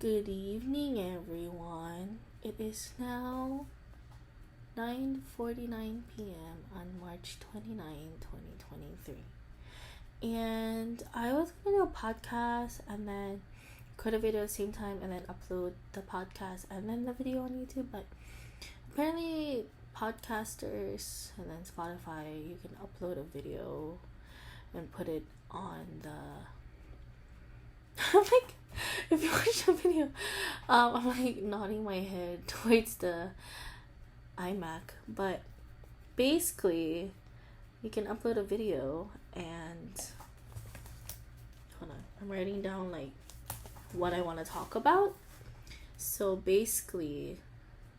Good evening, everyone. It is now 9:49 p.m. on March 29, 2023. And I was going to do a podcast and then record a video at the same time and then upload the podcast and then the video on YouTube. But apparently, podcasters and then Spotify, you can upload a video and put it on the... I'm like, if you watch the video, I'm like nodding my head towards the iMac, but basically you can upload a video and hold on, I'm writing down like what I want to talk about. So basically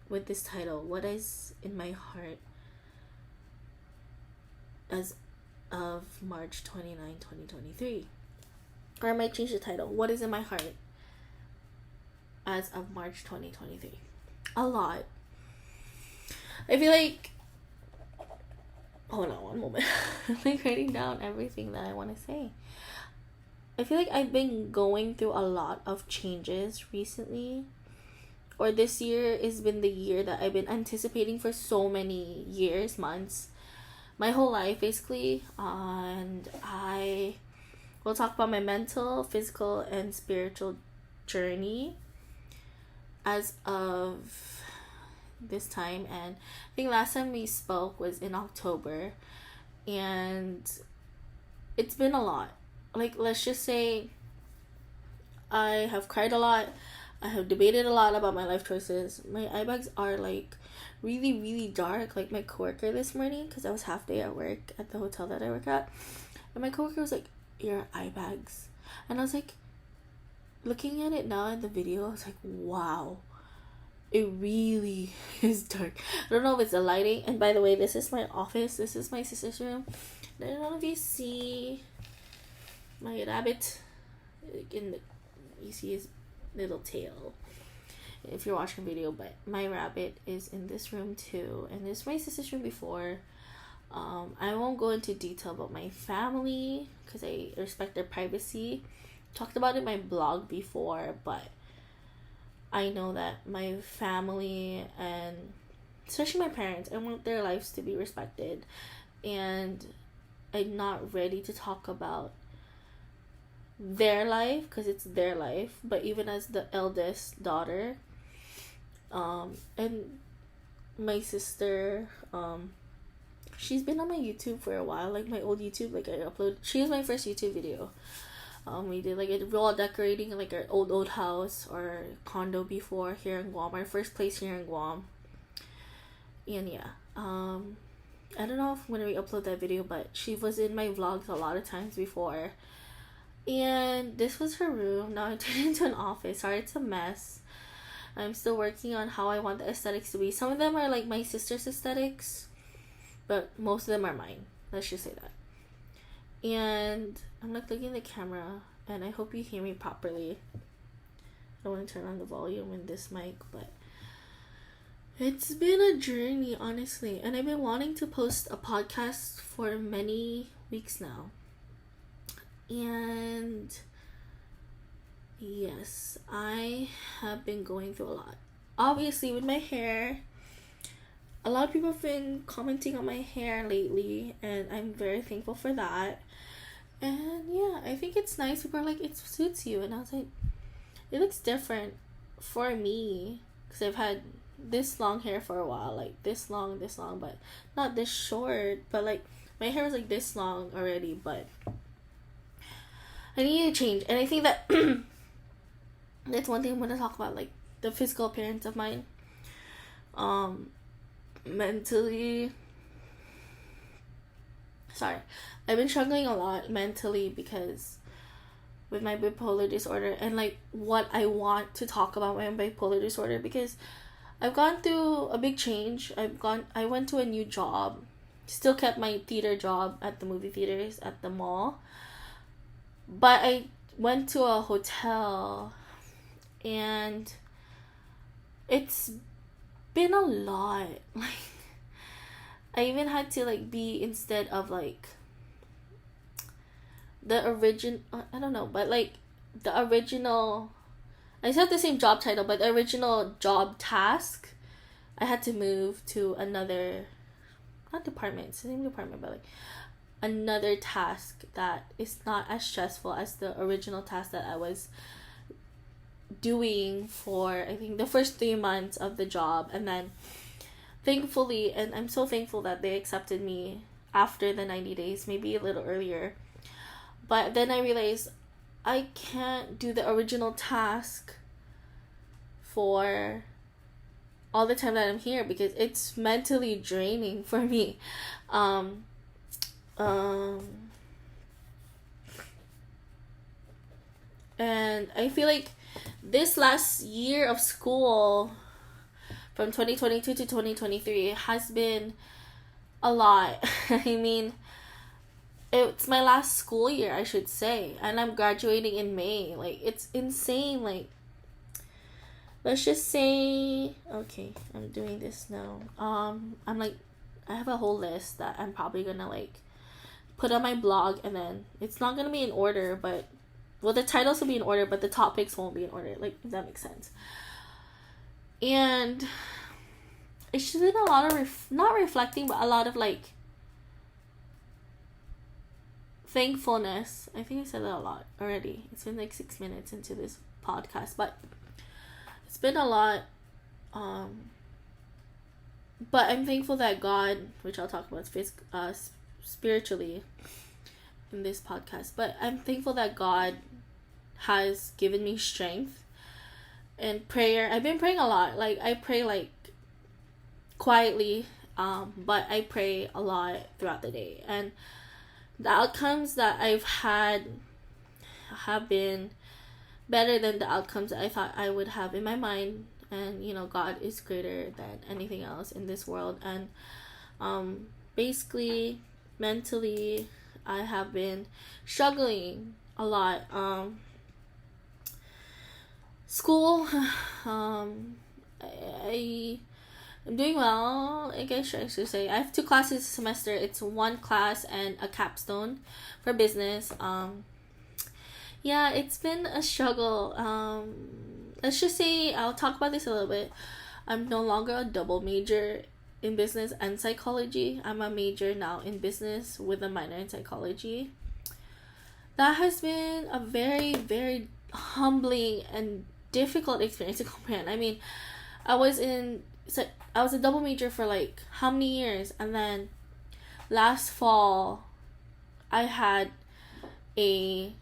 with this title, what is in my heart as of March 29, 2023. Or I might change the title. What is in my heart as of March 2023? A lot. I feel like... Hold on one moment. I'm like writing down everything that I want to say. I feel like I've been going through a lot of changes recently. Or this year has been the year that I've been anticipating for so many years, months. My whole life, basically. And we'll talk about my mental, physical, and spiritual journey as of this time. And I think last time we spoke was in October. And it's been a lot. Like, let's just say I have cried a lot. I have debated a lot about my life choices. My eye bags are like really, really dark. Like my coworker this morning, because I was half day at work at the hotel that I work at. And my coworker was like, your eye bags. And I was like, looking at it now in the video, I was like, wow, it really is dark. I don't know if it's the lighting. And by the way, this is my office. This is my sister's room. I don't know if you see my rabbit you see his little tail if you're watching video, but my rabbit is in this room too, and this is my sister's room before. I won't go into detail about my family because I respect their privacy. Talked about it in my blog before, but I know that my family, and especially my parents, I want their lives to be respected, and I'm not ready to talk about their life because it's their life. But even as the eldest daughter, and my sister, she's been on my YouTube for a while, like my old YouTube, like I uploaded. She was my first YouTube video. We did like a raw decorating like our old house or condo before here in Guam, our first place here in Guam. And yeah, I don't know if I'm gonna re-upload that video, but she was in my vlogs a lot of times before. And this was her room. Now I turned it into an office. Sorry, it's a mess. I'm still working on how I want the aesthetics to be. Some of them are like my sister's aesthetics, but most of them are mine. Let's just say that. And I'm like looking at the camera, and I hope you hear me properly. I don't want to turn on the volume in this mic, but it's been a journey, honestly. And I've been wanting to post a podcast for many weeks now. And yes, I have been going through a lot. Obviously, with my hair, a lot of people have been commenting on my hair lately, and I'm very thankful for that. And yeah, I think it's nice. People are like, it suits you. And I was like, it looks different for me because I've had this long hair for a while, like this long, but not this short. But like my hair was like this long already, but I need to change. And I think that that's one thing I'm going to talk about, like the physical appearance of mine. Mentally, I've been struggling a lot mentally because with my bipolar disorder, and like what I want to talk about my bipolar disorder, because I've gone through a big change. I went to a new job, still kept my theater job at the movie theaters at the mall, but I went to a hotel, and it's been a lot. Like, I even had to like be, instead of like the original, I don't know, but like the original I still have the same job title, but the original job task, I had to move to another, not department, it's the same department, but like another task that is not as stressful as the original task that I was doing for, I think, the first 3 months of the job. And then thankfully, and I'm so thankful that they accepted me after the 90 days, maybe a little earlier. But then I realized I can't do the original task for all the time that I'm here because it's mentally draining for me. And I feel like this last year of school, from 2022 to 2023, has been a lot. I mean, it's my last school year, I should say, and I'm graduating in May. Like, it's insane. Like, let's just say, okay, I'm doing this now. I'm like, I have a whole list that I'm probably gonna like put on my blog, and then it's not gonna be in order, but well, the titles will be in order, but the topics won't be in order. Like, if that makes sense. And it's just been a lot of not reflecting, but a lot of like thankfulness. I think I said that a lot already. It's been like 6 minutes into this podcast, but it's been a lot. But I'm thankful that God, which I'll talk about spiritually in this podcast, but I'm thankful that God has given me strength and prayer. I've been praying a lot. Like, I pray like quietly, but I pray a lot throughout the day, and the outcomes that I've had have been better than the outcomes that I thought I would have in my mind. And you know, God is greater than anything else in this world. And basically, mentally, I have been struggling a lot. School, I'm doing well, I guess I should say. I have 2 classes this semester. It's 1 class and a capstone for business. Yeah, it's been a struggle. Let's just say, I'll talk about this a little bit. I'm no longer a double major in business and psychology. I'm a major now in business with a minor in psychology. That has been a very, very humbling and difficult experience to comprehend. I mean, I was a double major for like how many years, and then last fall I had a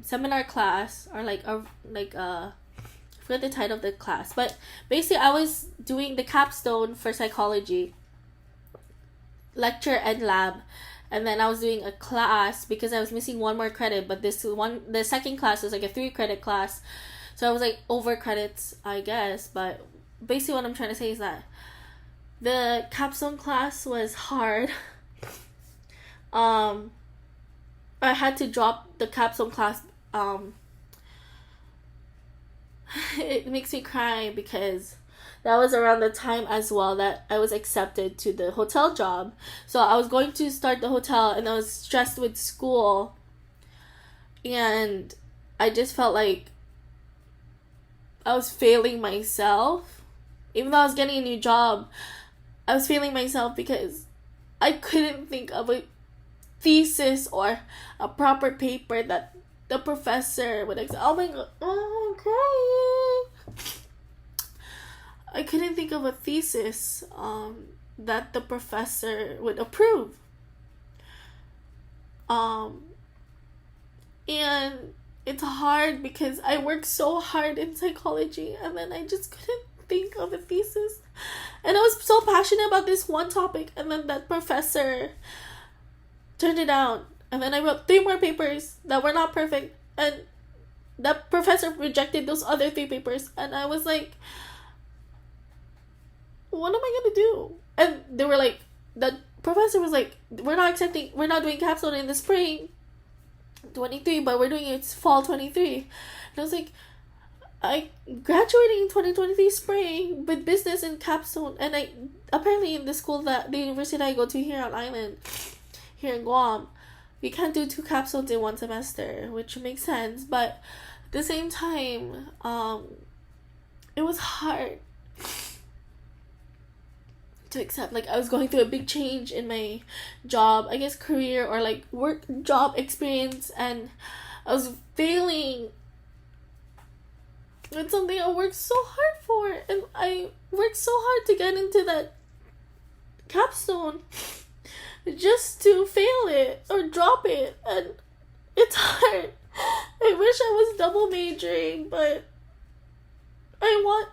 seminar class, or I forget the title of the class, but basically I was doing the capstone for psychology, lecture and lab, and then I was doing a class because I was missing 1 more credit, but the second class was like a 3-credit class, so I was like over credits, I guess. But basically what I'm trying to say is that the capstone class was hard. I had to drop the capstone class. It makes me cry because that was around the time as well that I was accepted to the hotel job. So I was going to start the hotel, and I was stressed with school, and I just felt like I was failing myself. Even though I was getting a new job, I was failing myself because I couldn't think of a thesis or a proper paper that the professor would accept. Oh my god, oh, I'm crying. I couldn't think of a thesis that the professor would approve. And it's hard because I worked so hard in psychology, and then I just couldn't think of a thesis. And I was so passionate about this one topic, and then that professor turned it down. And then I wrote 3 more papers that were not perfect, and that professor rejected those other 3 papers, and I was like, what am I gonna do? And they were like, the professor was like, we're not doing capstone in the spring 23, but we're doing it fall 23. And I was like, I graduating in 2023 spring with business and capstone, and I apparently in the university I go to here on island, here in Guam, we can't do 2 capstones in 1 semester, which makes sense. But At the same time, it was hard to accept. Like, I was going through a big change in my job, I guess career, or like work job experience, and I was failing at something I worked so hard for, and I worked so hard to get into that capstone just to fail it or drop it, and it's hard. I wish I was double majoring, but I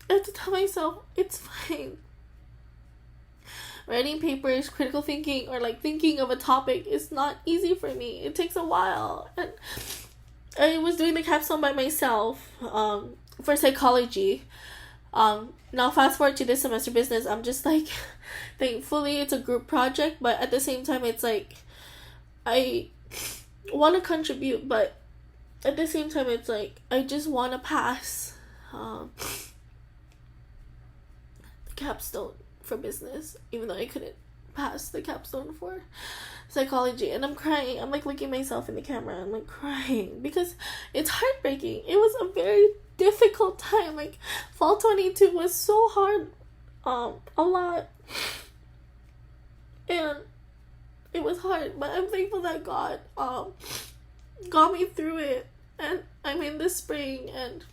have to tell myself it's fine. Writing papers, critical thinking, or like thinking of a topic is not easy for me. It takes a while, and I was doing the capstone by myself for psychology. Now fast forward to this semester business, I'm just like, thankfully it's a group project, but at the same time it's like I want to contribute, but at the same time it's like I just want to pass the capstone for business, even though I couldn't pass the capstone for psychology. And I'm crying. I'm like looking myself in the camera. I'm like crying because it's heartbreaking. It was a very difficult time. Like, fall 22 was so hard, a lot, and it was hard, but I'm thankful that God got me through it, and I'm in the spring, and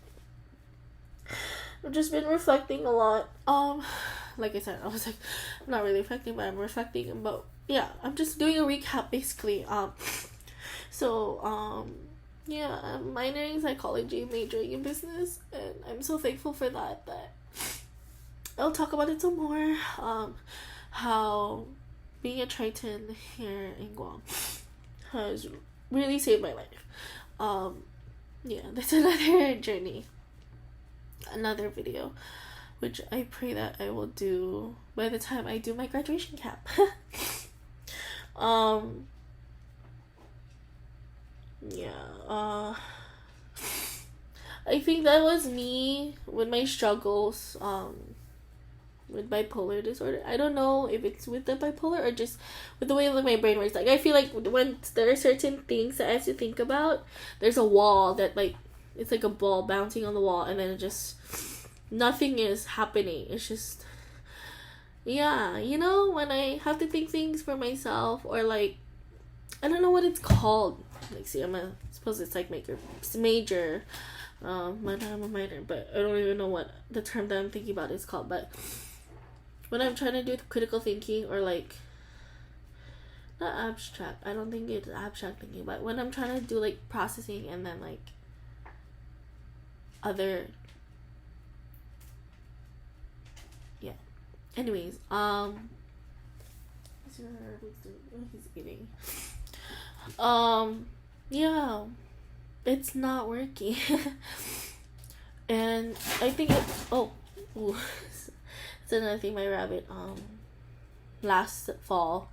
I've just been reflecting a lot. Like I said, I was like, I'm not really reflecting, but I'm reflecting. But yeah, I'm just doing a recap basically. Yeah, I'm minoring in psychology, majoring in business, and I'm so thankful for that. That I'll talk about it some more. How being a Triton here in Guam has really saved my life. Yeah, that's another journey, another video, which I pray that I will do by the time I do my graduation cap. I think that was me with my struggles with bipolar disorder. I don't know if it's with the bipolar or just with the way that my brain works. Like, I feel like when there are certain things that I have to think about, there's a wall that, like, it's like a ball bouncing on the wall, and then it just, nothing is happening. It's just, yeah, you know, when I have to think things for myself, or like, I don't know what it's called. Like, see, suppose it's like major, minor, I'm a minor, but I don't even know what the term that I'm thinking about is called. But when I'm trying to do critical thinking, or like, not abstract, I don't think it's abstract thinking, but when I'm trying to do like processing, and then like other, yeah, anyways, he's eating, yeah, it's not working. And I think it's another thing. My rabbit, last fall,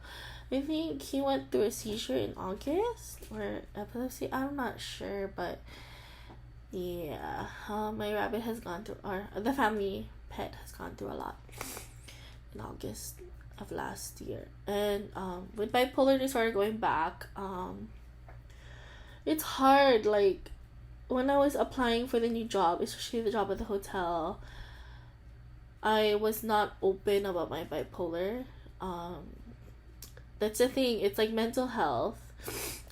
I think he went through a seizure in August, or epilepsy, I'm not sure, but yeah, my rabbit has gone through, or the family pet has gone through a lot in August of last year. And with bipolar disorder going back, it's hard. Like, when I was applying for the new job, especially the job at the hotel, I was not open about my bipolar. That's the thing. It's like mental health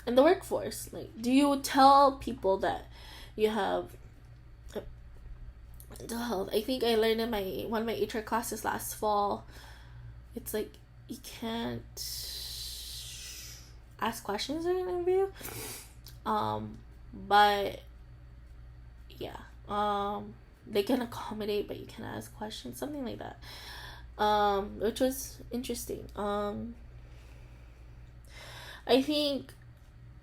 and the workforce. Like, do you tell people that you have mental health? I think I learned in one of my HR classes last fall. It's like, you can't ask questions in an interview. But yeah, they can accommodate, but you can ask questions, something like that. Which was interesting. I think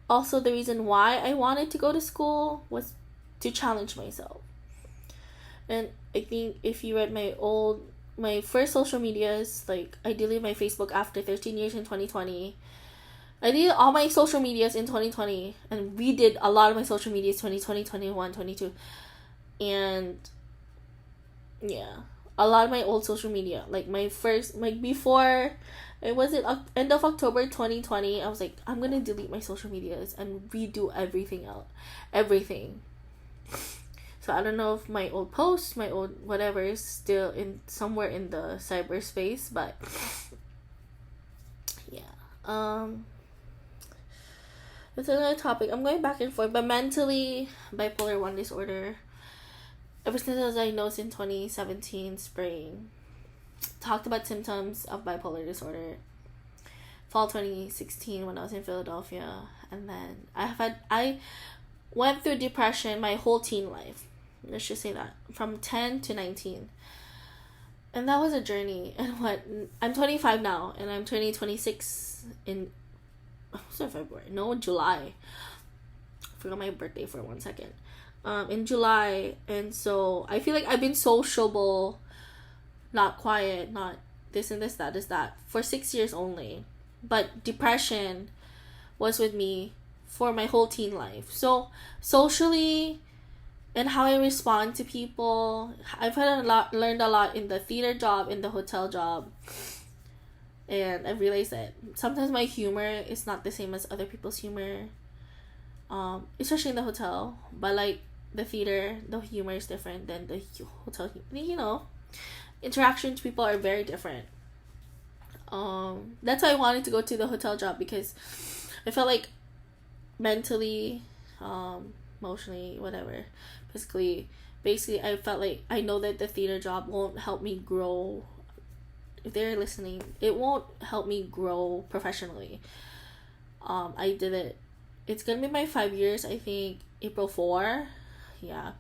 also the reason why I wanted to go to school was to challenge myself. And I think if you read my first social medias, like I deleted my Facebook after 13 years in 2020. I did all my social medias in 2020, and we did a lot of my social medias 2020, 21, 22. And yeah, a lot of my old social media, like my first, like before it was it end of October 2020. I was like, I'm gonna delete my social medias and redo everything. So I don't know if my old posts, my old whatever is still in somewhere in the cyberspace, but yeah. It's another topic. I'm going back and forth, but mentally bipolar 1 disorder. Ever since I was diagnosed in 2017 spring, talked about symptoms of bipolar disorder. Fall 2016 when I was in Philadelphia, and then I went through depression my whole teen life. Let's just say that from 10 to 19, and that was a journey. And I'm 25 now, and I'm turning 26 in February? No, July. I forgot my birthday for 1 second. In July, and so I feel like I've been sociable, not quiet, not this and this, that, for 6 years only. But depression was with me for my whole teen life. So socially, and how I respond to people, I've learned a lot in the theater job, in the hotel job. And I've realized that sometimes my humor is not the same as other people's humor, especially in the hotel. But like the theater, the humor is different than the hotel. Interactions with people are very different. That's why I wanted to go to the hotel job, because I felt like mentally, emotionally, whatever, physically, basically, I felt like I know that the theater job won't help me grow. If they're listening, it won't help me grow professionally. I did it. It's gonna be my 5 years, I think, April 4. Yeah.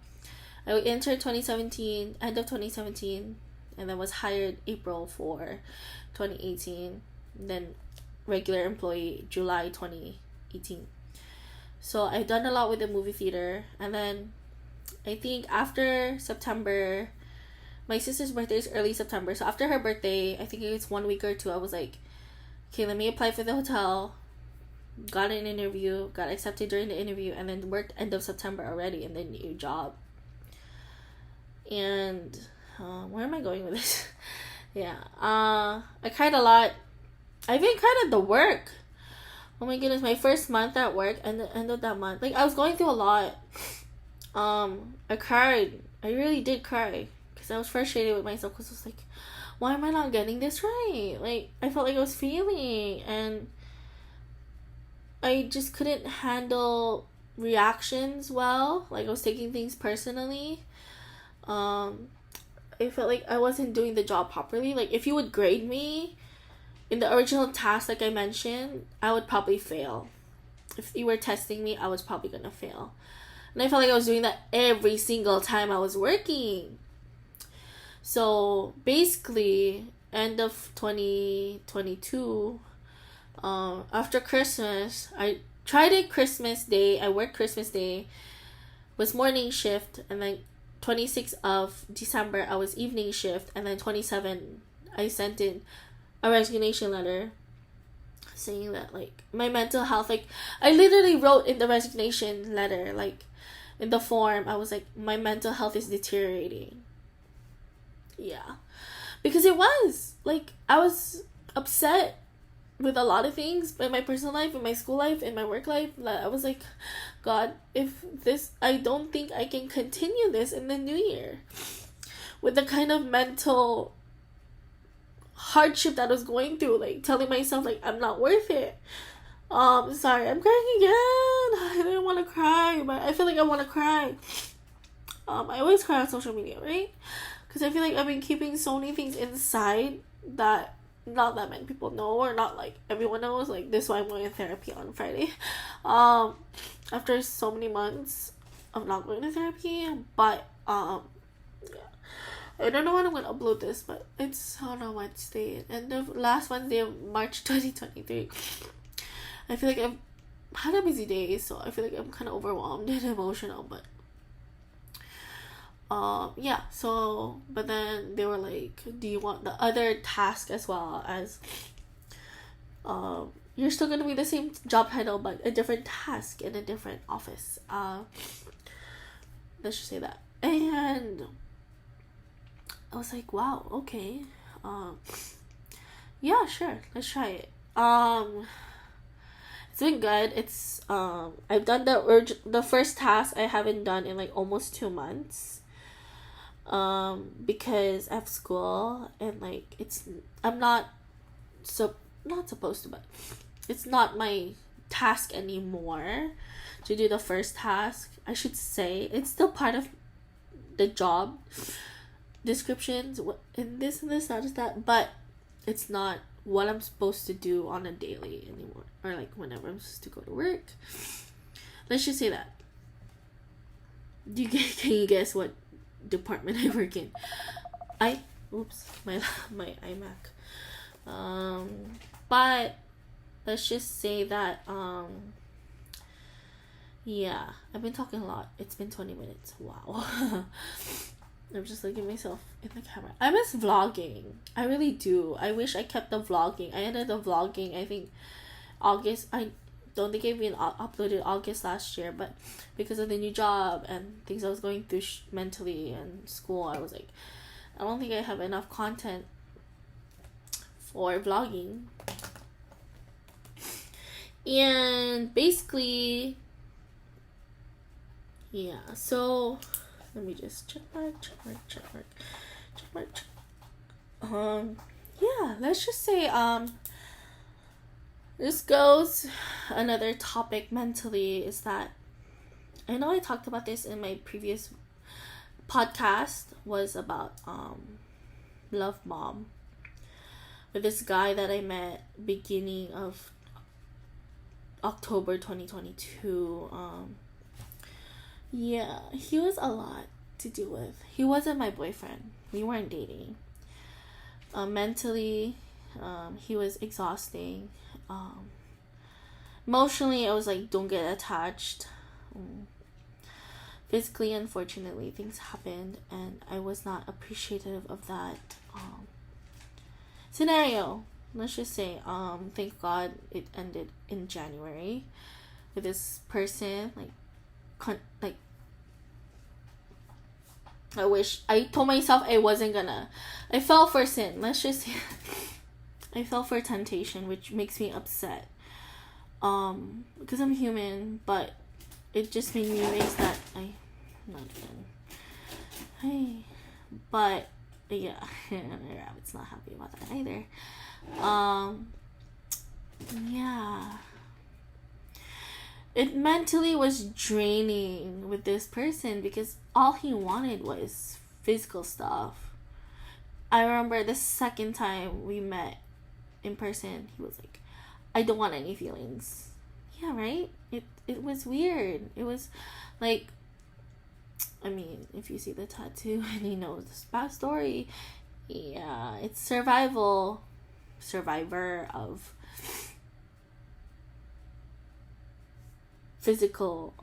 I entered 2017, end of 2017, and then was hired April 4, 2018. Then regular employee, July 2018. So I've done a lot with the movie theater. And then I think after September, my sister's birthday is early September. So after her birthday, I think it's 1 week or two, I was like, okay, let me apply for the hotel. Got an interview, got accepted during the interview, and then worked end of September already in the new job. And where am I going with this? Yeah. I cried a lot. I even cried at the work. Oh my goodness, my first month at work and the end of that month. Like, I was going through a lot. I cried. I really did cry. Because I was frustrated with myself. Because I was like, why am I not getting this right? Like, I felt like I was failing. And I just couldn't handle reactions well. Like, I was taking things personally. I felt like I wasn't doing the job properly. Like, if you would grade me in the original task, like I mentioned, I would probably fail. If you were testing me, I was probably gonna fail. And I felt like I was doing that every single time I was working. So basically, end of 2022, after Christmas, I tried it Christmas Day. I worked Christmas Day, was morning shift, and then 26th of December, I was evening shift, and then 27, I sent in a resignation letter saying that, like, my mental health, like, I literally wrote in the resignation letter, like, in the form, I was like, my mental health is deteriorating. Yeah. Because it was, like, I was upset with a lot of things in my personal life, in my school life, in my work life. I was like, God, I don't think I can continue this in the new year with the kind of mental hardship that I was going through, like telling myself like I'm not worth it. Sorry, I'm crying again. I didn't want to cry, but I feel like I want to cry. I always cry on social media, right? Because I feel like I've been keeping so many things inside that not that many people know, or not like everyone knows. Like, this is why I'm going to therapy on Friday. After so many months of not going to therapy, but yeah. I don't know when I'm going to upload this, but it's on a Wednesday, and the last Wednesday of March 2023. I feel like I've had a busy day, so I feel like I'm kind of overwhelmed and emotional, but yeah, so, but then they were like, do you want the other task as well as, you're still gonna be the same job title, but a different task in a different office. Let's just say that. And I was like, wow, okay. Yeah, sure. Let's try it. It's been good. It's I've done the first task I haven't done in like almost 2 months. Because I have school and like I'm not not supposed to, but it's not my task anymore to do the first task. I should say it's still part of the job descriptions and this not just that, but it's not what I'm supposed to do on a daily anymore, or like whenever I'm supposed to go to work. Let's just say that. Can you guess what department I work in? My iMac. But let's just say that yeah, I've been talking a lot. It's been 20 minutes. Wow. I'm just looking at myself in the camera. I miss vlogging. I really do. I wish I kept the vlogging. I ended the vlogging, I think, August. I don't think I even uploaded August last year, but because of the new job and things I was going through mentally and school, I was like, I don't think I have enough content for vlogging. And basically, yeah, so let me just check mark. Yeah, let's just say this goes another topic mentally is that I know I talked about this in my previous podcast, was about Love Mom, with this guy that I met beginning of October 2022. Yeah, he was a lot to deal with. He wasn't my boyfriend. We weren't dating. Mentally, he was exhausting. Emotionally, I was like, don't get attached. Physically, unfortunately, things happened, and I was not appreciative of that scenario. Let's just say, thank God it ended in January with this person. Like I told myself I wasn't gonna. I fell for sin. Let's just say I fell for temptation, which makes me upset. Because I'm human, but it just made me realize that I'm not even. Hey, but yeah, Rabbit's not happy about that either. Yeah. It mentally was draining with this person because all he wanted was physical stuff. I remember the second time we met in person, he was like, I don't want any feelings. Yeah, right? It was weird. It was like, I mean, if you see the tattoo and you know this backstory, yeah, it's survivor of physical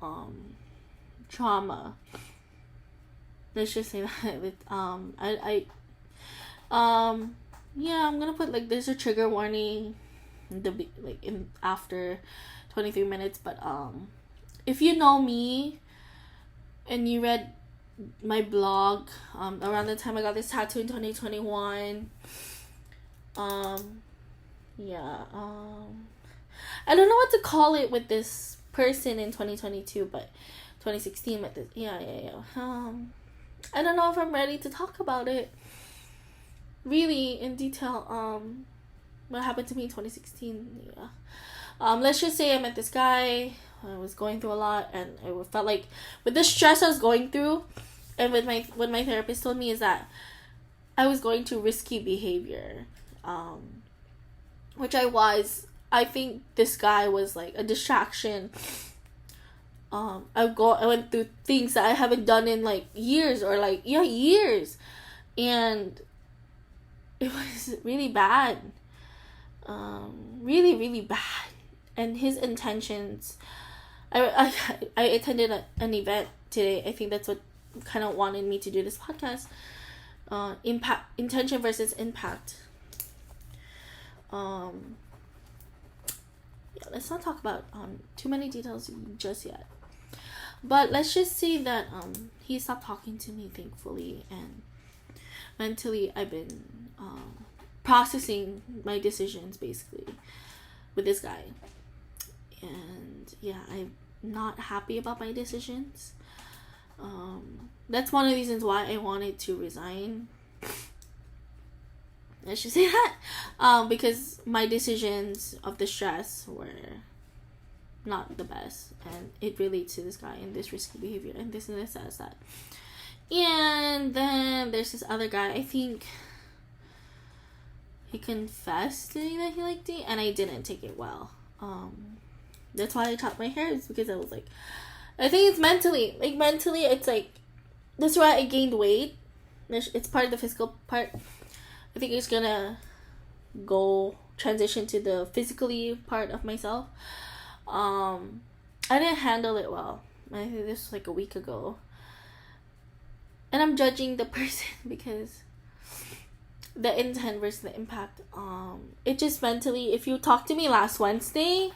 trauma. Let's just say that with yeah, I'm gonna put like there's a trigger warning in after 23 minutes, but if you know me and you read my blog around the time I got this tattoo in 2021, yeah, I don't know what to call it with this person in 2022, but 2016 with this, yeah. I don't know if I'm ready to talk about it really in detail. What happened to me in 2016, yeah. Let's just say I met this guy. I was going through a lot, and I felt like with the stress I was going through, and with what my therapist told me is that I was going to risky behavior, which I was. I think this guy was like a distraction. I went through things that I haven't done in like years, or like years, and it was really bad, really really bad. And his intentions, I attended an event today. I think that's what kind of wanted me to do this podcast. Intention versus impact. Yeah, let's not talk about too many details just yet. But let's just say that he stopped talking to me, thankfully, and mentally I've been processing my decisions basically with this guy. And yeah, I'm not happy about my decisions. That's one of the reasons why I wanted to resign. I should say that. Because my decisions of the stress were not the best, and it relates to this guy and this risky behavior and this and this, that. And then there's this other guy. I think he confessed to me that he liked me, and I didn't take it well. That's why I chopped my hair, is because I was like, I think it's mentally, it's like, that's why I gained weight. It's part of the physical part. I think it's gonna go transition to the physically part of myself. I didn't handle it well. I think this was like a week ago. And I'm judging the person because the intent versus the impact. It just mentally, if you talked to me last Wednesday,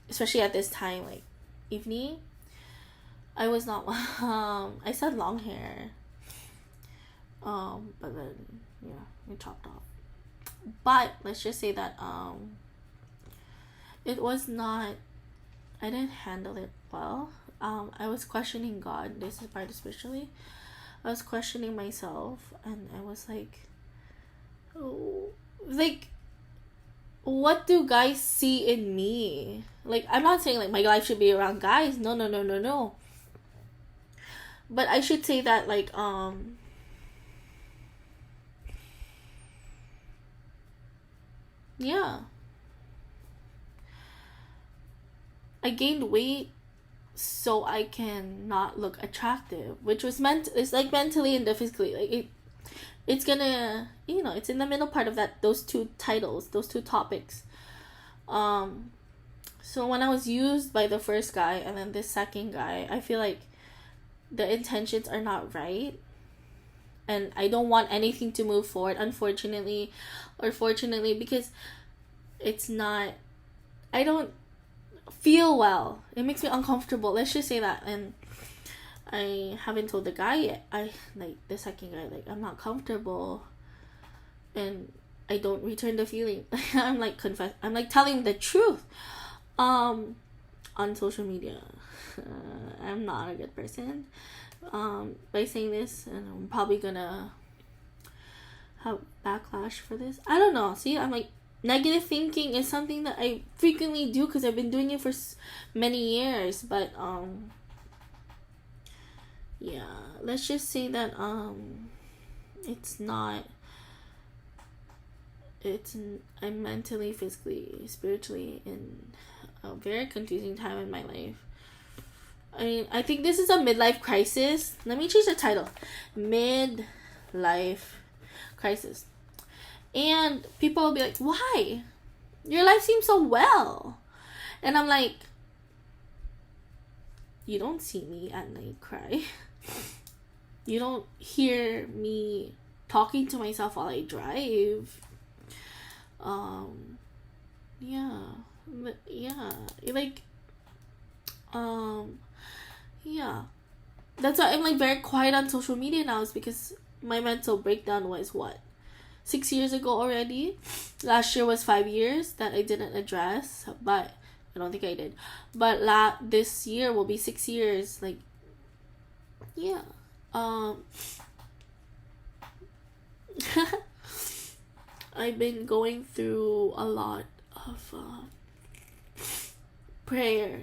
especially at this time, like evening, I was not, I said long hair. But then, yeah, we chopped off. But let's just say that, it was not, I didn't handle it well. I was questioning God. This is part of spiritually. I was questioning myself, and I was like, oh, like, what do guys see in me? Like, I'm not saying like my life should be around guys. No. But I should say that, like, yeah, I gained weight so I can not look attractive, which was it's like mentally and physically, like it's gonna, it's in the middle part of those two titles, those two topics. So when I was used by the first guy and then this second guy, I feel like the intentions are not right, and I don't want anything to move forward, unfortunately or fortunately, because it's not, I don't feel well. It makes me uncomfortable, let's just say that. And I haven't told the guy yet, like the second guy, like I'm not comfortable, and I don't return the feeling. I'm like telling the truth on social media. I'm not a good person by saying this, and I'm probably gonna have backlash for this. I don't know. See, I'm like, negative thinking is something that I frequently do because I've been doing it for many years. But yeah, let's just say that I'm mentally, physically, spiritually in a very confusing time in my life. I mean, I think this is a midlife crisis. Let me change the title. Midlife crisis. And people will be like, why? Your life seems so well. And I'm like, you don't see me at night cry. You don't hear me talking to myself while I drive. Yeah. Yeah. That's why I'm like very quiet on social media now, is because my mental breakdown was 6 years ago already. Last year was 5 years that I didn't address, but I don't think I did. But this year will be 6 years. Like, yeah. I've been going through a lot of prayer.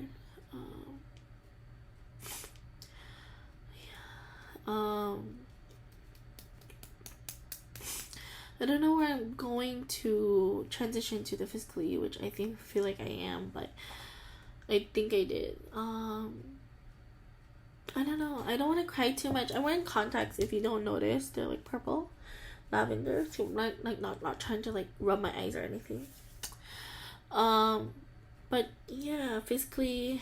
I don't know where I'm going to transition to the physically, which I feel like I am, but I think I did. I don't know. I don't want to cry too much. I'm wearing contacts. If you don't notice, they're like purple, lavender. So I'm not trying to like rub my eyes or anything. But yeah, physically,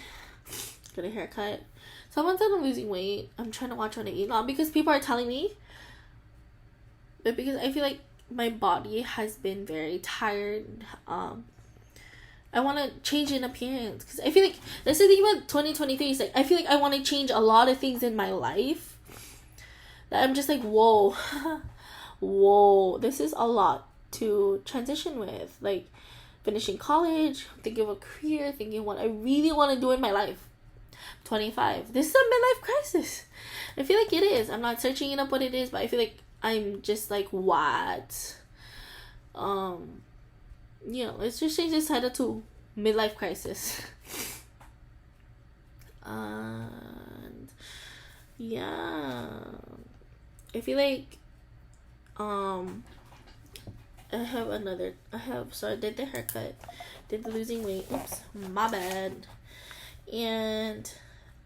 got a haircut. Someone said I'm losing weight. I'm trying to watch what I eat, not because people are telling me, but because I feel like my body has been very tired. I want to change in appearance, because I feel like that's the thing about 2023 is like, I feel like I want to change a lot of things in my life that I'm just like, whoa. whoa, this is a lot to transition with. Like, finishing college, thinking of a career, thinking what I really want to do in my life. 25. This is a midlife crisis. I feel like it is. I'm not searching it up what it is, but I feel like I'm just like, what? Let's just change this title to midlife crisis. And yeah, I feel like so I did the haircut, did the losing weight, oops, my bad. And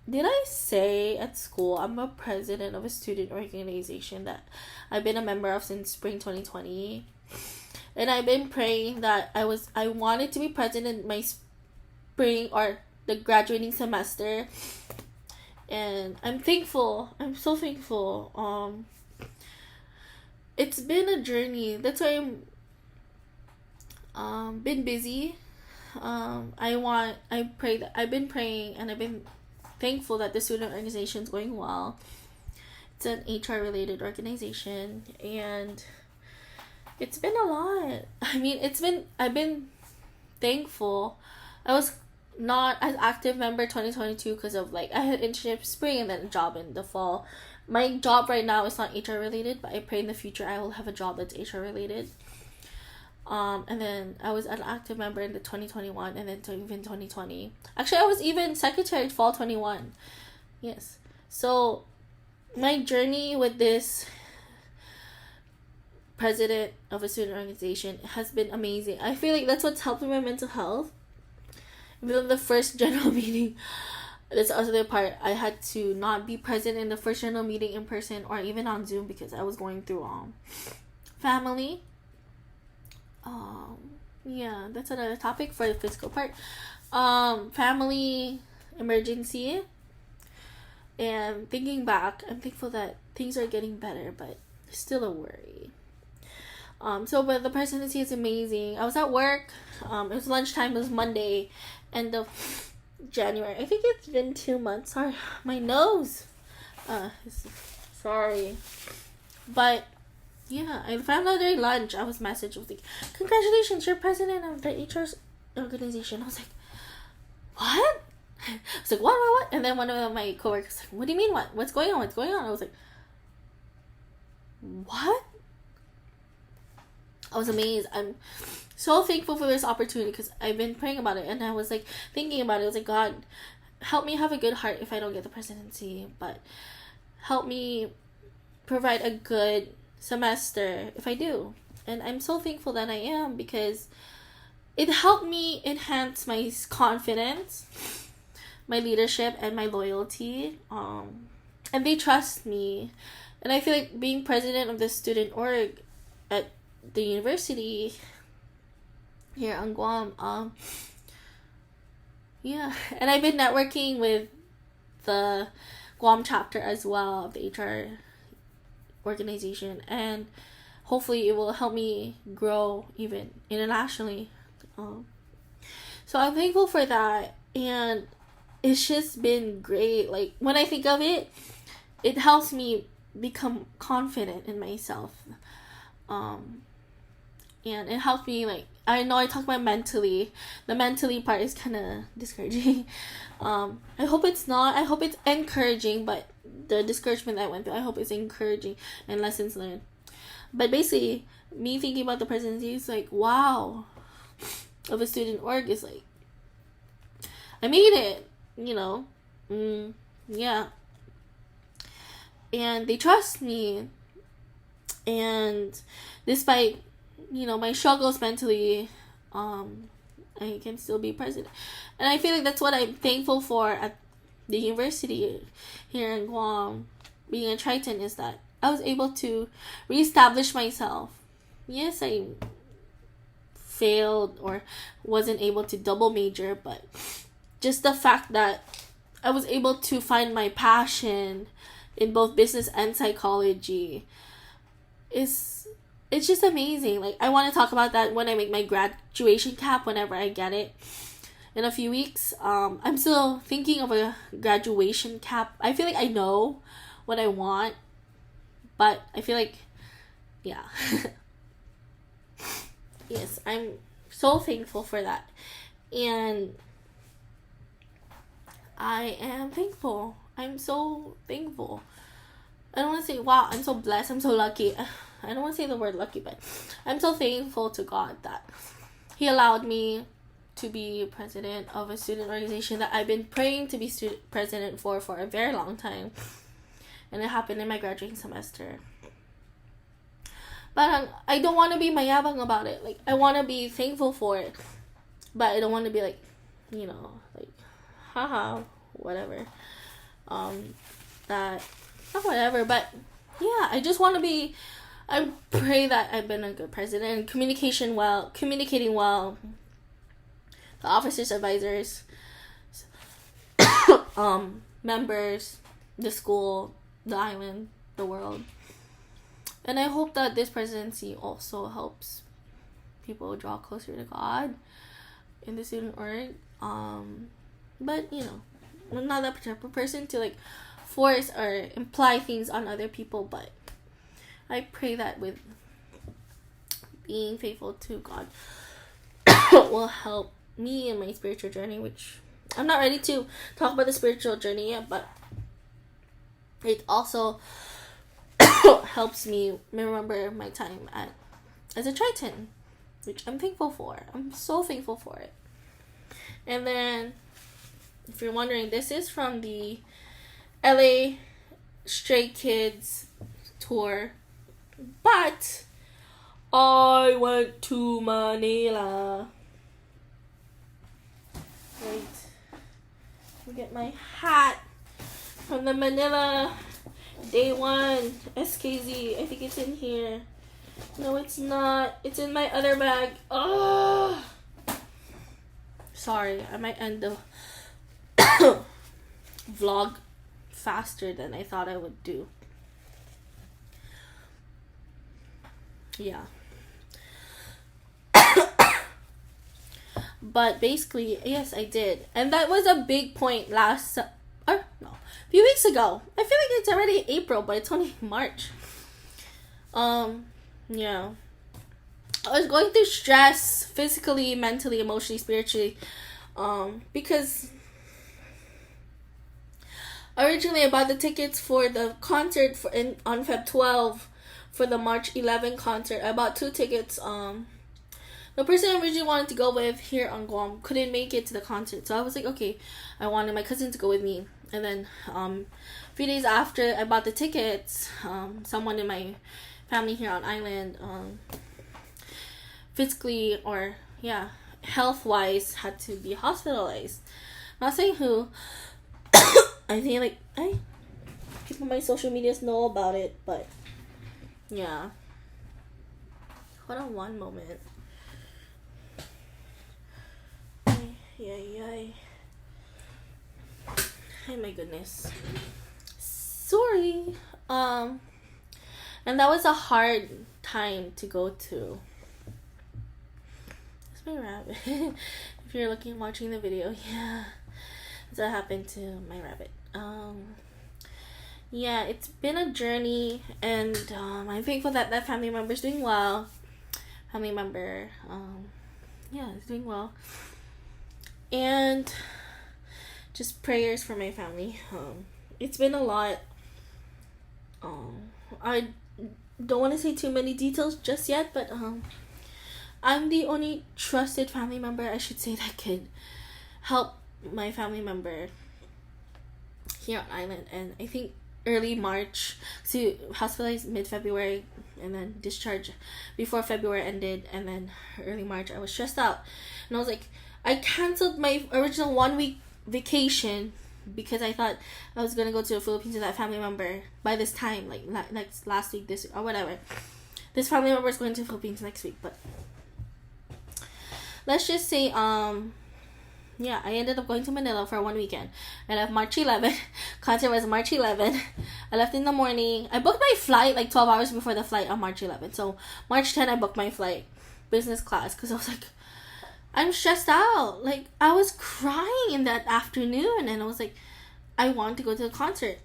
did I say at school I'm a president of a student organization that I've been a member of since spring 2020? And I've been praying that I wanted to be president my spring or the graduating semester. And I'm thankful. I'm so thankful. It's been a journey. That's why I'm been busy. I pray that I've been praying, and I've been thankful that the student organization is going well. It's an HR related organization, and it's been a lot. I mean, I've been thankful. I was not as active member 2022 because of like I had internship spring and then a job in the fall. My job right now is not HR related, but I pray in the future I will have a job that's HR related. And then I was an active member in the 2021 and then even 2020. Actually, I was even secretary fall 21. Yes. So my journey with this president of a student organization has been amazing. I feel like that's what's helping my mental health. Even though the first general meeting, that's also the part, I had to not be present in the first general meeting in person or even on Zoom because I was going through family. Yeah, that's another topic for the physical part. Family emergency. And thinking back, I'm thankful that things are getting better, but still a worry. But the presidency is amazing. I was at work. It was lunchtime. It was Monday, end of January. I think it's been 2 months. Sorry, my nose. Sorry. But yeah, I found out during lunch. I was messaged. I was like, "Congratulations, you're president of the HR organization." I was like, "What?" I was like, what? And then one of my coworkers was like, "What do you mean? What? What's going on? What's going on?" I was like, "What?" I was amazed. I'm so thankful for this opportunity because I've been praying about it, and I was like thinking about it. I was like, God, help me have a good heart if I don't get the presidency, but help me provide a good semester if I do. And I'm so thankful that I am because it helped me enhance my confidence, my leadership, and my loyalty. And they trust me. And I feel like being president of the student org at the university here on Guam, yeah, and I've been networking with the Guam chapter as well of the HR organization, and hopefully it will help me grow even internationally. So I'm thankful for that, and it's just been great. Like when I think of it, it helps me become confident in myself. And it helped me, like, I know I talk about mentally. The mentally part is kind of discouraging. I hope it's not. I hope it's encouraging, but the discouragement I went through, I hope it's encouraging and lessons learned. But basically, me thinking about the presidency is like, wow, of a student org is like, I made it, yeah. And they trust me. And despite my struggles mentally, I can still be president. And I feel like that's what I'm thankful for at the university here in Guam, being a Triton, is that I was able to reestablish myself. Yes, I failed or wasn't able to double major, but just the fact that I was able to find my passion in both business and psychology it's just amazing. Like, I want to talk about that when I make my graduation cap, whenever I get it in a few weeks. I'm still thinking of a graduation cap. I feel like I know what I want, but I feel like yeah. Yes, I'm so thankful for that. And I am thankful. I'm so thankful. I don't want to say, wow, I'm so blessed, I'm so lucky. I don't want to say the word lucky, but I'm so thankful to God that He allowed me to be president of a student organization that I've been praying to be president for a very long time. And it happened in my graduating semester. But I don't want to be mayabang about it. Like, I want to be thankful for it. But I don't want to be like, like, haha, whatever. Not whatever, but yeah, I just want to be, I pray that I've been a good president, communicating well, the officers, advisors, members, the school, the island, the world. And I hope that this presidency also helps people draw closer to God in the student org. But, I'm not that type of person to, like, force or imply things on other people, but I pray that with being faithful to God will help me in my spiritual journey, which I'm not ready to talk about the spiritual journey yet, but it also helps me remember my time as a Triton, which I'm thankful for. I'm so thankful for it. And then, if you're wondering, this is from the LA Stray Kids tour, but I went to Manila. Wait, let me get my hat from the Manila Day 1 SKZ. I think it's in here. No, it's not. It's in my other bag. Oh, sorry. I might end the vlog faster than I thought I would do. Yeah. But basically, yes, I did. And that was a big point a few weeks ago. I feel like it's already April, but it's only March. Yeah. I was going through stress physically, mentally, emotionally, spiritually. Because originally I bought the tickets for the concert on Feb 12 for the March 11 concert. I bought 2 tickets. The person I originally wanted to go with here on Guam couldn't make it to the concert. So I was like, okay, I wanted my cousin to go with me. And then a few days after I bought the tickets, someone in my family here on island, physically or health-wise, had to be hospitalized. Not saying who. I think people on my social medias know about it, but yeah. Hold on one moment. Yay. Oh my goodness. Sorry. And that was a hard time to go through. That's my rabbit. If you're watching the video, yeah. That happened to my rabbit. Yeah, it's been a journey, and I'm thankful that that family member is doing well. Family member, is doing well. And just prayers for my family. It's been a lot. I don't want to say too many details just yet, but I'm the only trusted family member, I should say, that could help my family member here on island. And I think early March, so hospitalized mid-February and then discharged before February ended, and then early March I was stressed out, and I was like, I canceled my original 1-week vacation because I thought I was gonna go to the Philippines with that family member by this time, like next last week, this week, or whatever. This family member is going to the Philippines next week, but let's just say I ended up going to Manila for 1 weekend. I left March 11. Concert was March 11. I left in the morning. I booked my flight like 12 hours before the flight on March 11. So March 10, I booked my flight, business class, because I was like, I'm stressed out. Like, I was crying in that afternoon, and I was like, I want to go to the concert.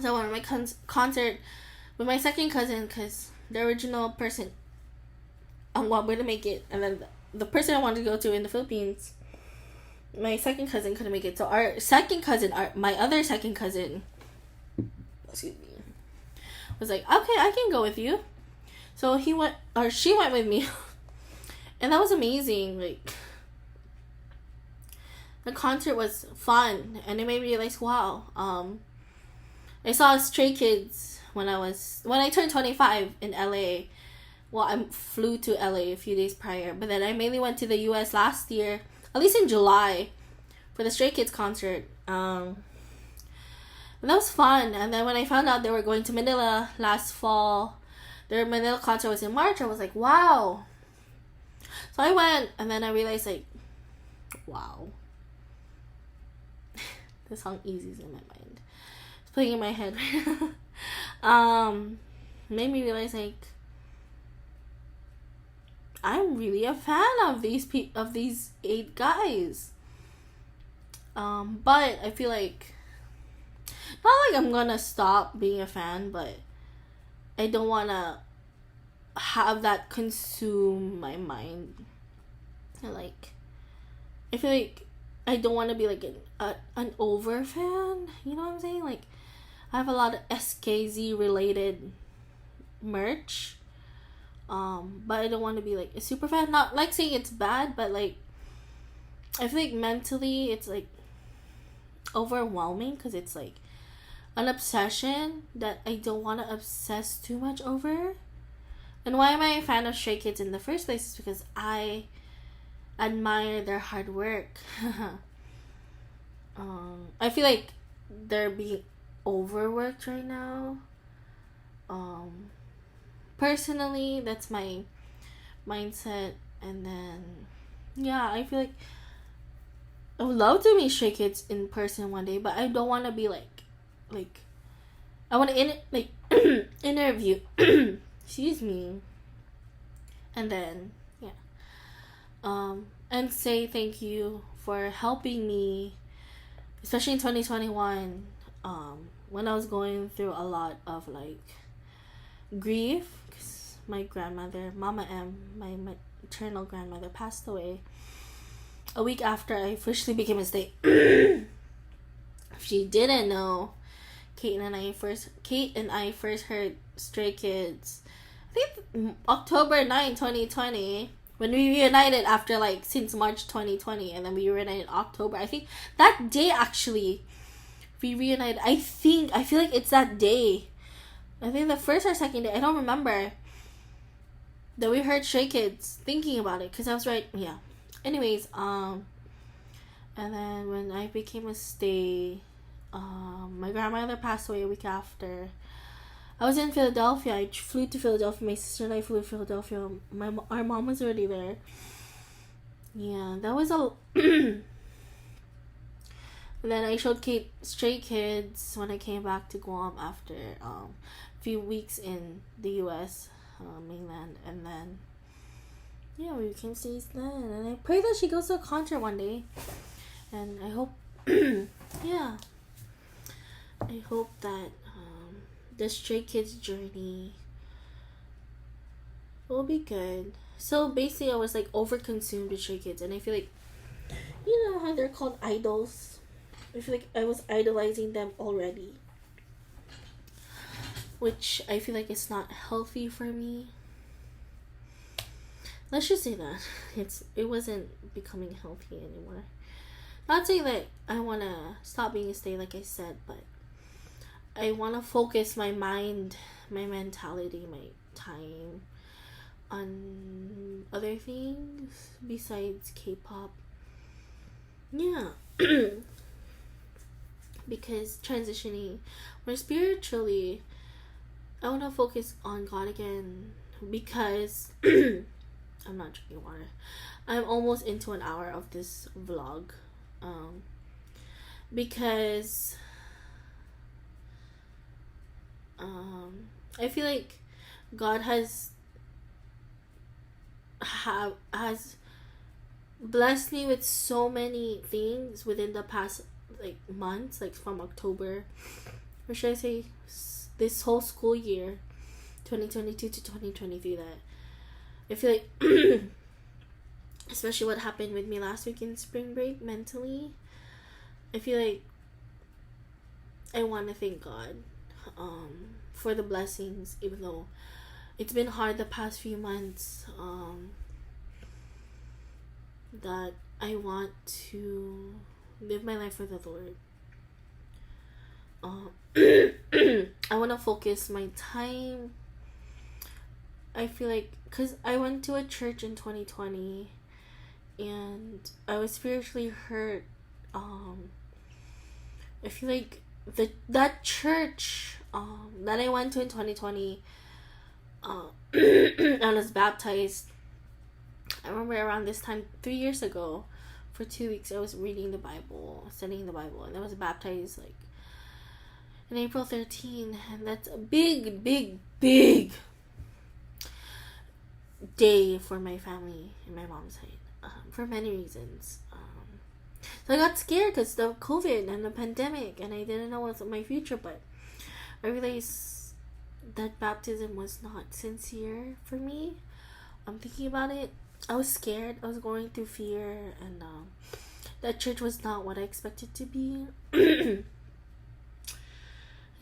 So I went to my concert with my second cousin, because the original person wanted to make it, and then the person I wanted to go to in the Philippines, my second cousin couldn't make it. So my other second cousin, excuse me, was like, okay, I can go with you. So she went with me, and that was amazing. Like, the concert was fun, and it made me realize, wow. I saw Stray Kids when I turned 25 in LA. Well, I flew to LA a few days prior, but then I mainly went to the US last year, at least in July, for the Stray Kids concert. And that was fun. And then when I found out they were going to Manila last fall, their Manila concert was in March, I was like, wow. So I went, and then I realized, like, wow. The song Easy's in my mind. It's playing in my head right now. Made me realize, like, I'm really a fan of these 8 guys. But I feel like, not like I'm gonna stop being a fan, but I don't wanna have that consume my mind. And like, I feel like I don't want to be like an over fan. You know what I'm saying? Like, I have a lot of SKZ related merch. But I don't want to be like a super fan. Not like saying it's bad, but like, I feel like mentally it's like overwhelming, because it's like an obsession that I don't want to obsess too much over. And why am I a fan of Stray Kids in the first place is because I admire their hard work. I feel like they're being overworked right now. Personally, that's my mindset. And then, yeah, I feel like I would love to meet Stray Kids in person one day, but I don't want to be like I want to interview excuse me, and then and say thank you for helping me, especially in 2021, when I was going through a lot of like grief, because my grandmother, Mama M, my maternal grandmother, passed away a week after I officially became a state. If she didn't know, Kate and I first heard Stray Kids, I think October 9, 2020, when we reunited after like since March 2020, and then we reunited October. I think that day actually we reunited. I feel like it's that day. I think the first or second day, I don't remember, that we heard Stray Kids, thinking about it, because I was right, yeah. Anyways, and then when I became a stay, my grandmother passed away a week after. I was in Philadelphia. I flew to Philadelphia. My sister and I flew to Philadelphia. Our mom was already there. Yeah, that was a... And then I showed Kate Stray Kids when I came back to Guam after a few weeks in the U.S. Mainland. And then, yeah, we became stays then. And I pray that she goes to a concert one day. And I hope... yeah. I hope that the Stray Kids journey will be good. So basically, I was like over-consumed with Stray Kids, and I feel like, you know how they're called idols? I feel like I was idolizing them already, which I feel like it's not healthy for me. Let's just say that it wasn't becoming healthy anymore. Not saying that I want to stop being a stay, like I said, but I want to focus my mind, my mentality, my time on other things besides K-pop. Yeah. Because transitioning more spiritually, I want to focus on God again, because I'm not drinking water. I'm almost into an hour of this vlog. Because I feel like God has blessed me with so many things within the past like months, like from October, or should I say this whole school year 2022 to 2023 that I feel like, especially what happened with me last week in spring break mentally, I feel like I want to thank God for the blessings, even though it's been hard the past few months, that I want to live my life for the Lord. I want to focus my time. I feel like, because I went to a church in 2020 and I was spiritually hurt. I feel like that church that I went to in 2020, I was baptized. I remember around this time 3 years ago, for 2 weeks I was reading the Bible, studying the Bible, and I was baptized like in April 13, and that's a big day for my family and my mom's side, for many reasons. So I got scared because of COVID and the pandemic, and I didn't know what's my future, but I realized that baptism was not sincere for me. I'm thinking about it. I was scared. I was going through fear, and that church was not what I expected to be.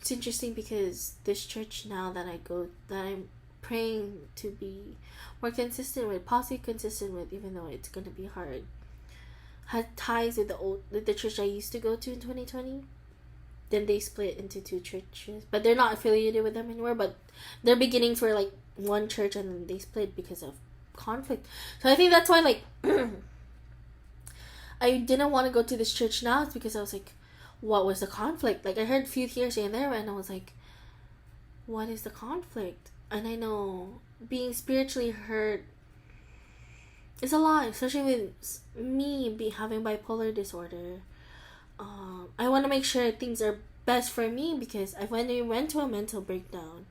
It's interesting because this church now that I go, that I'm praying to be more consistent with, possibly consistent with, even though it's gonna be hard, had ties with the church I used to go to in 2020. Then they split into two churches, but they're not affiliated with them anymore. But their beginnings were like one church, and then they split because of conflict. So I think that's why, like, I didn't want to go to this church now. It's because I was like, what was the conflict? Like, I heard a few here and there, and I was like, what is the conflict? And I know being spiritually hurt is a lot, especially with me having bipolar disorder. I want to make sure things are best for me, because I went to a mental breakdown.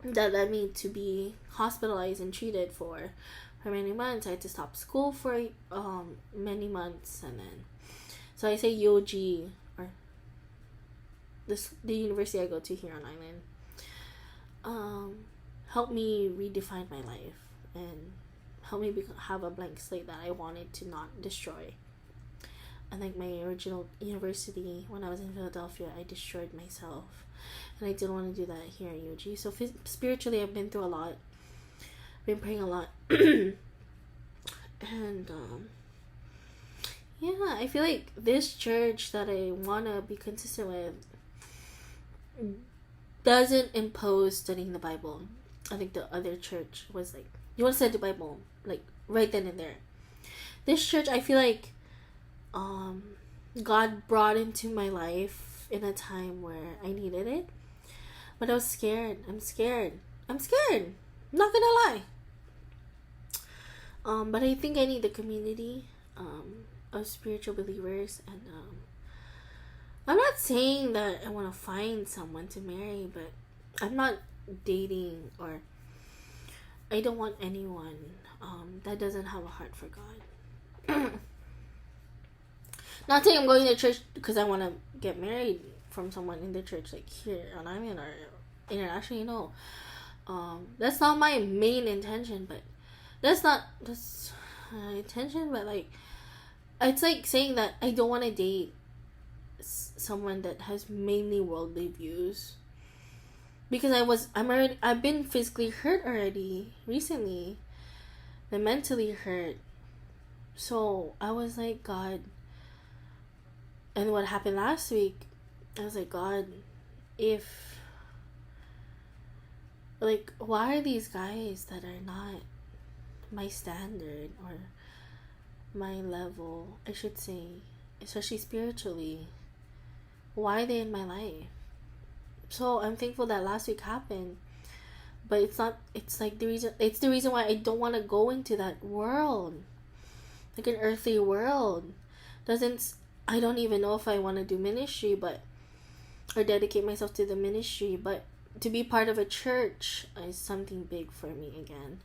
That led me to be hospitalized and treated for many months. I had to stop school for many months, and then, so I say UOG, or the university I go to here on island, helped me redefine my life and helped me have a blank slate that I wanted to not destroy. And like my original university, when I was in Philadelphia, I destroyed myself, and I didn't want to do that here at UOG. So spiritually, I've been through a lot, been praying a lot. And yeah, I feel like this church that I want to be consistent with doesn't impose studying the Bible. I think the other church was like, you want to study the Bible, like, right then and there. This church, I feel like God brought into my life in a time where I needed it. But I was scared. I'm scared. I'm not gonna lie. But I think I need the community of spiritual believers, and I'm not saying that I want to find someone to marry, but I'm not dating, or I don't want anyone that doesn't have a heart for God. Not saying I'm going to church because I want to get married from someone in the church, like here on island or internationally. No, that's not my main intention. But that's intention. But like, it's like saying that I don't want to date someone that has mainly worldly views, because I've been physically hurt already recently, and mentally hurt. So I was like, God. And what happened last week, I was like, God, why are these guys that are not my standard or my level, I should say, especially spiritually, why are they in my life? So I'm thankful that last week happened, but it's the reason why I don't want to go into that world, like an earthly world. I don't even know if I want to do ministry, or dedicate myself to the ministry, but to be part of a church is something big for me again.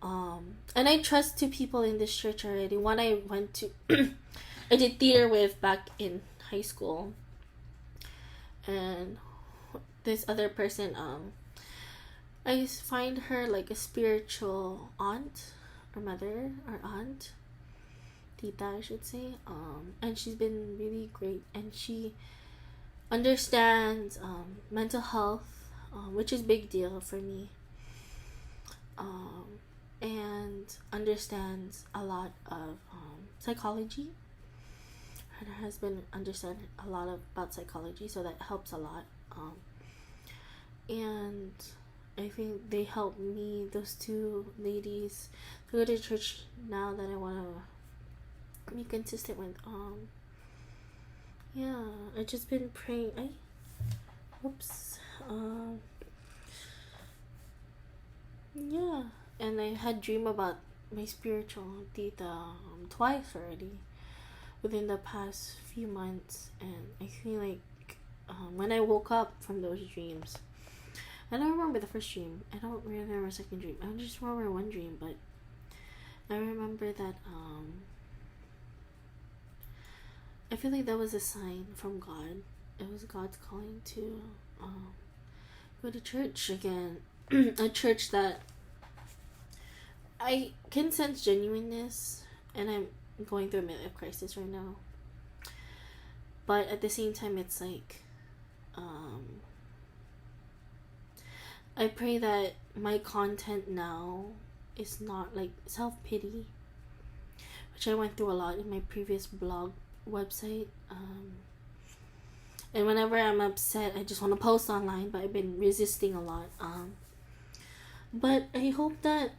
And I trust two people in this church already. One I went to, I did theater with back in high school, and this other person, I find her like a spiritual aunt or mother or aunt, tita I should say, and she's been really great, and she understands mental health, which is big deal for me, and understands a lot of psychology. Her husband understands a lot about psychology, so that helps a lot, and I think they help me, those two ladies, to go to church now that I want to be consistent with. Yeah, I just been praying. Yeah, and I had dream about my spiritual tita twice already within the past few months, and I feel like when I woke up from those dreams, I don't remember the first dream, I don't remember the second dream, I just remember one dream, but I remember that I feel like that was a sign from God. It was God's calling to go to church again. A church that I can sense genuineness, and I'm going through a midlife crisis right now, but at the same time it's like I pray that my content now is not like self-pity, which I went through a lot in my previous blog website, and whenever I'm upset I just want to post online, but I've been resisting a lot, but I hope that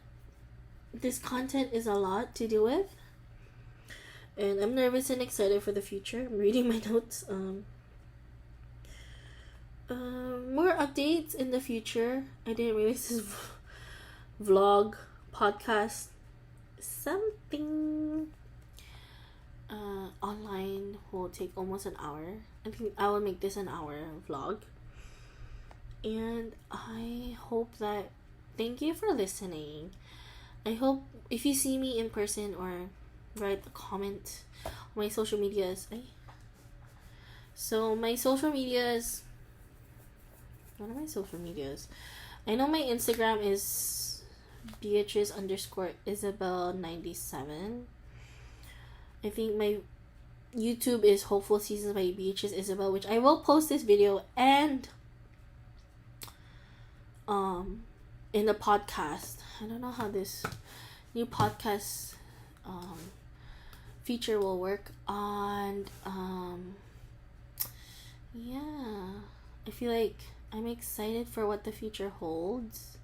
this content is a lot to deal with, and I'm nervous and excited for the future. I'm reading my notes. More updates in the future. I didn't release this vlog, podcast, something online will take almost an hour. I think I will make this an hour vlog, and I hope that, thank you for listening. I hope if you see me in person or write a comment on my social medias. So my social medias, what are my social medias? I know my Instagram is Beatriz _Isabel 97. I think my YouTube is Hopeful Seasons by Beatriz Isabel, which I will post this video and in the podcast. I don't know how this new podcast feature will work, and yeah, I feel like I'm excited for what the future holds.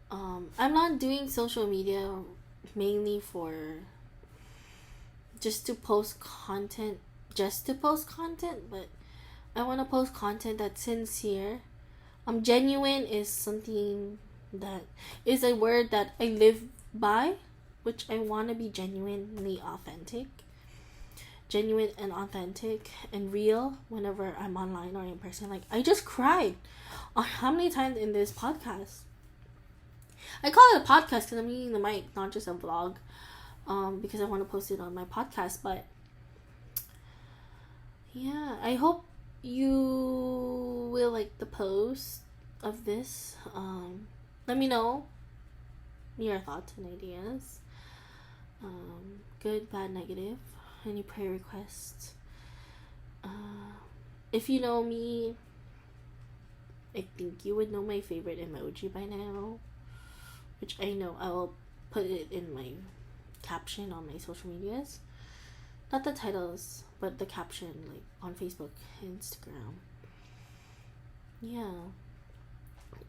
I'm not doing social media mainly for just to post content, but I want to post content that's sincere. Genuine is something that is a word that I live by, which I want to be genuine and authentic and real whenever I'm online or in person. Like, I just cried how many times in this podcast. I call it a podcast because I'm using the mic, not just a vlog, because I want to post it on my podcast. But yeah, I hope you will like the post of this. Let me know your thoughts and ideas, good, bad, negative, any prayer requests. If you know me, I think you would know my favorite emoji by now, which I know I will put it in my caption on my social medias, not the titles but the caption, like on Facebook, Instagram. Yeah.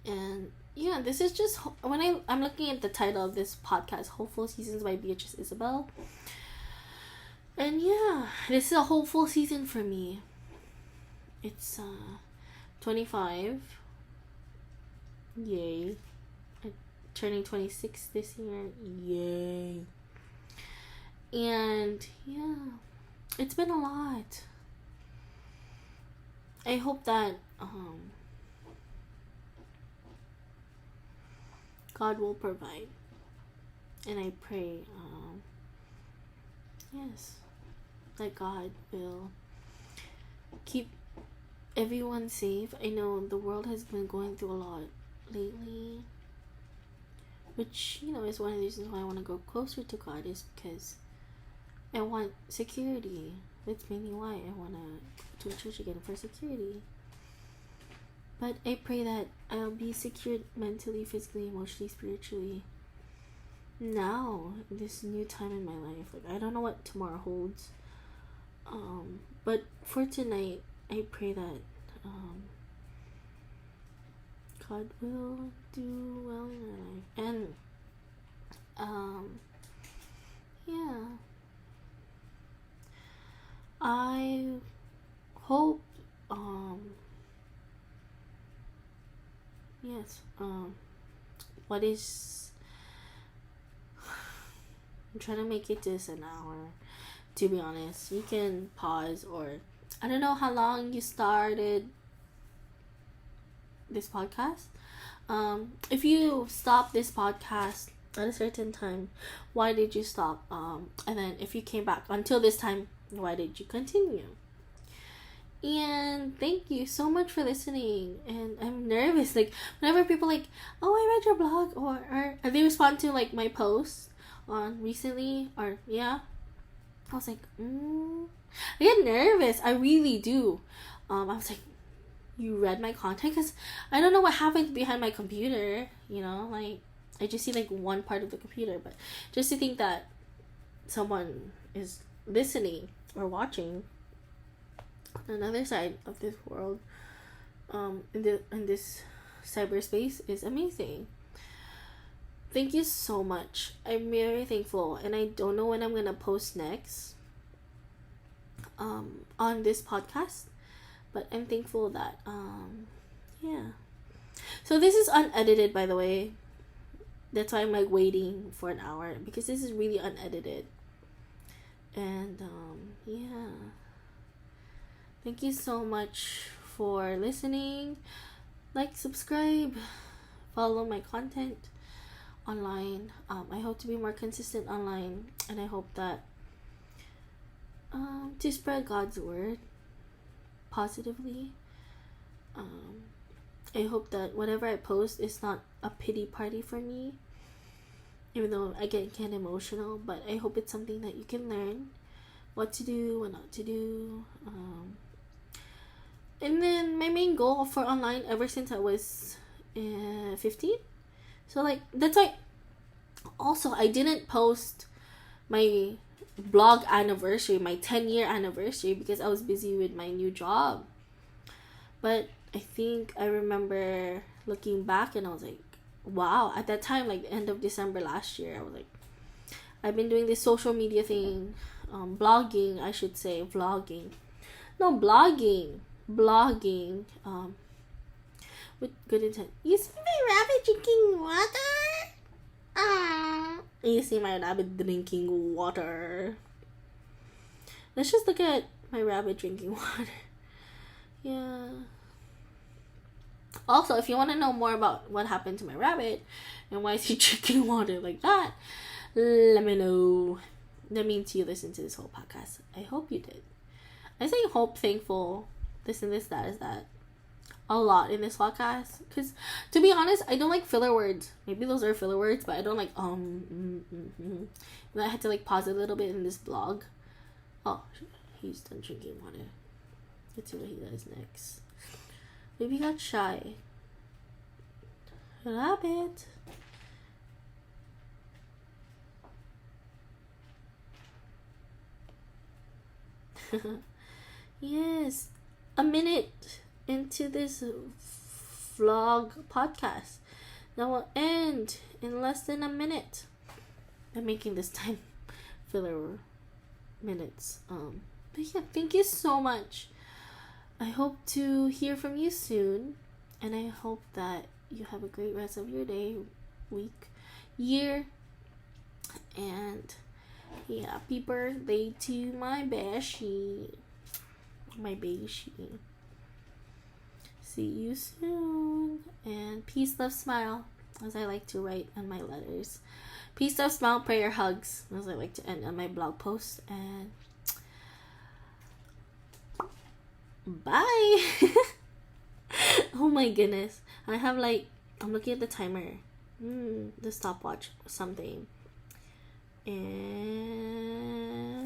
And yeah, this is just when I'm looking at the title of this podcast, Hopeful Seasons by Beatriz Isabel, and yeah, this is a hopeful season for me. It's 25, yay. I'm turning 26 this year, yay. And yeah, it's been a lot. I hope that God will provide, and I pray yes, that God will keep everyone's safe. I know the world has been going through a lot lately, which, you know, is one of the reasons why I want to go closer to God, is because I want security. That's mainly why I want to go to church again, for security. But I pray that I'll be secured mentally, physically, emotionally, spiritually now, this new time in my life. Like, I don't know what tomorrow holds. But for tonight, I pray that God will do well in our life. And yeah, I hope yes, what is I'm trying to make it this an hour, to be honest. You can pause, or I don't know how long you started this podcast. If you stop this podcast at a certain time, why did you stop? And then if you came back until this time, why did you continue? And thank you so much for listening. And I'm nervous, like, whenever people like, oh, I read your blog, or they respond to like my posts on recently, or yeah, I was like, I get nervous. I really do. I was like, you read my content? Because I don't know what happens behind my computer, you know, like, I just see like one part of the computer. But just to think that someone is listening or watching on another side of this world, in this cyberspace, is amazing. Thank you so much. I'm very thankful, and I don't know when I'm gonna post next on this podcast, but I'm thankful that yeah. So this is unedited, by the way. That's why I'm like waiting for an hour, because this is really unedited. And yeah. Thank you so much for listening. Like, subscribe, follow my content online. I hope to be more consistent online, and I hope that to spread God's word positively. I hope that whatever I post is not a pity party for me, even though I get emotional. But I hope it's something that you can learn what to do, what not to do. And then my main goal for online, ever since I was 15, so like, that's why also I didn't post my blog anniversary, my 10-year anniversary, because I was busy with my new job. But I think I remember looking back, and I was like, wow, at that time, like the end of December last year, I was like, I've been doing this social media thing, blogging, I should say, blogging, with good intent. You see my rabbit drinking water? You see my rabbit drinking water. Let's just look at my rabbit drinking water. Yeah. Also, if you want to know more about what happened to my rabbit and why is he drinking water like that, let me know. That means you listened to this whole podcast. I hope you did. I say hope, thankful, this and this, that is that, a lot in this podcast. Because, to be honest, I don't like filler words. Maybe those are filler words, but I don't like, And I had to, like, pause a little bit in this blog. Oh, he's done drinking water. Let's see what he does next. Maybe he got shy. Rabbit. Yes, a minute into this vlog podcast that will end in less than a minute. I'm making this time filler minutes. But yeah, thank you so much. I hope to hear from you soon, and I hope that you have a great rest of your day, week, year, and happy birthday to my Beshi. My Beshi. See you soon. And peace, love, smile, as I like to write on my letters. Peace, love, smile, prayer, hugs, as I like to end on my blog post. And Bye. Oh my goodness. I have like, I'm looking at the timer. The stopwatch, something. And